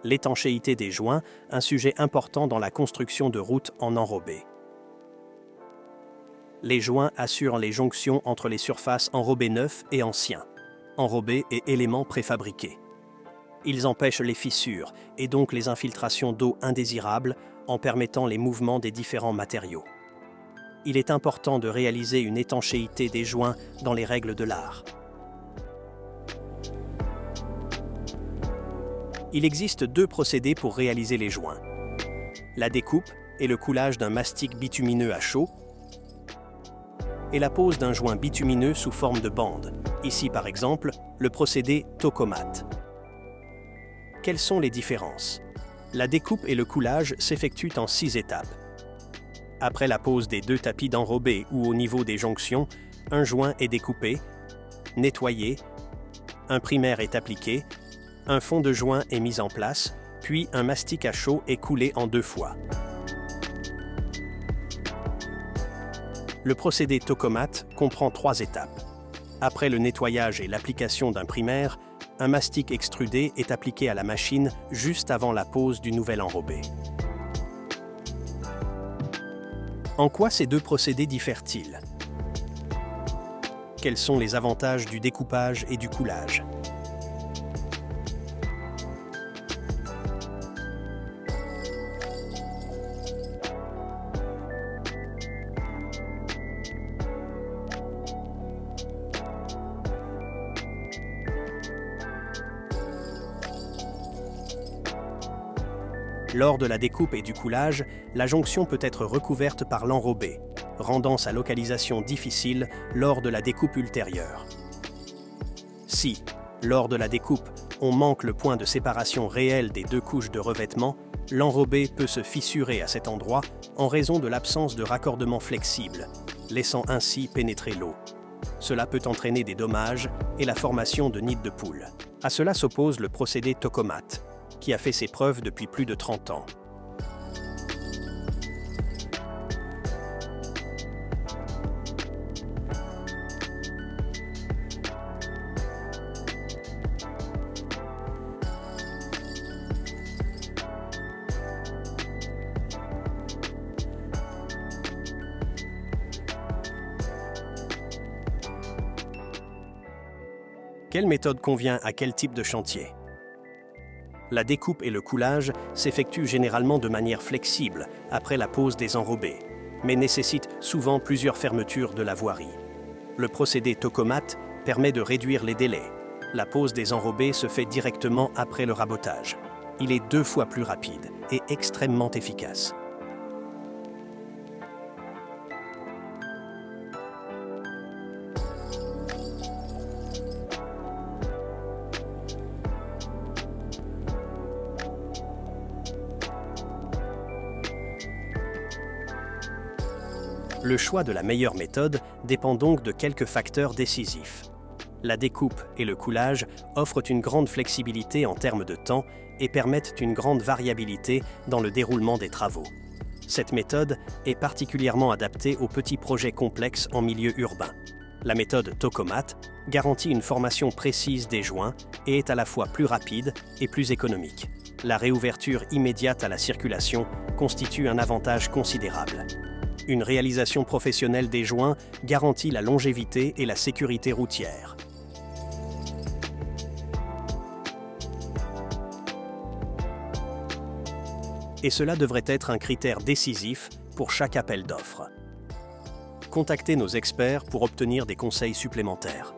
L'étanchéité des joints, un sujet important dans la construction de routes en enrobé. Les joints assurent les jonctions entre les surfaces enrobées neufs et anciens, enrobés et éléments préfabriqués. Ils empêchent les fissures et donc les infiltrations d'eau indésirables en permettant les mouvements des différents matériaux. Il est important de réaliser une étanchéité des joints dans les règles de l'art. Il existe deux procédés pour réaliser les joints. La découpe et le coulage d'un mastic bitumineux à chaud et la pose d'un joint bitumineux sous forme de bande. Ici par exemple, le procédé Tokomat. Quelles sont les différences? La découpe et le coulage s'effectuent en 6 étapes. Après la pose des 2 tapis d'enrobé ou au niveau des jonctions, un joint est découpé, nettoyé, un primaire est appliqué, un fond de joint est mis en place, puis un mastic à chaud est coulé en 2 fois. Le procédé Tokomat comprend 3 étapes. Après le nettoyage et l'application d'un primaire, un mastic extrudé est appliqué à la machine juste avant la pose du nouvel enrobé. En quoi ces deux procédés diffèrent-ils? Quels sont les avantages du découpage et du coulage? Lors de la découpe et du coulage, la jonction peut être recouverte par l'enrobé, rendant sa localisation difficile lors de la découpe ultérieure. Si, lors de la découpe, on manque le point de séparation réel des 2 couches de revêtement, l'enrobé peut se fissurer à cet endroit en raison de l'absence de raccordement flexible, laissant ainsi pénétrer l'eau. Cela peut entraîner des dommages et la formation de nids de poules. À cela s'oppose le procédé Tokomat, qui a fait ses preuves depuis plus de 30 ans. Quelle méthode convient à quel type de chantier? La découpe et le coulage s'effectuent généralement de manière flexible après la pose des enrobés, mais nécessitent souvent plusieurs fermetures de la voirie. Le procédé Tokomat permet de réduire les délais. La pose des enrobés se fait directement après le rabotage. Il est 2 fois plus rapide et extrêmement efficace. Le choix de la meilleure méthode dépend donc de quelques facteurs décisifs. La découpe et le coulage offrent une grande flexibilité en termes de temps et permettent une grande variabilité dans le déroulement des travaux. Cette méthode est particulièrement adaptée aux petits projets complexes en milieu urbain. La méthode Tokomat garantit une formation précise des joints et est à la fois plus rapide et plus économique. La réouverture immédiate à la circulation constitue un avantage considérable. Une réalisation professionnelle des joints garantit la longévité et la sécurité routière. Et cela devrait être un critère décisif pour chaque appel d'offres. Contactez nos experts pour obtenir des conseils supplémentaires.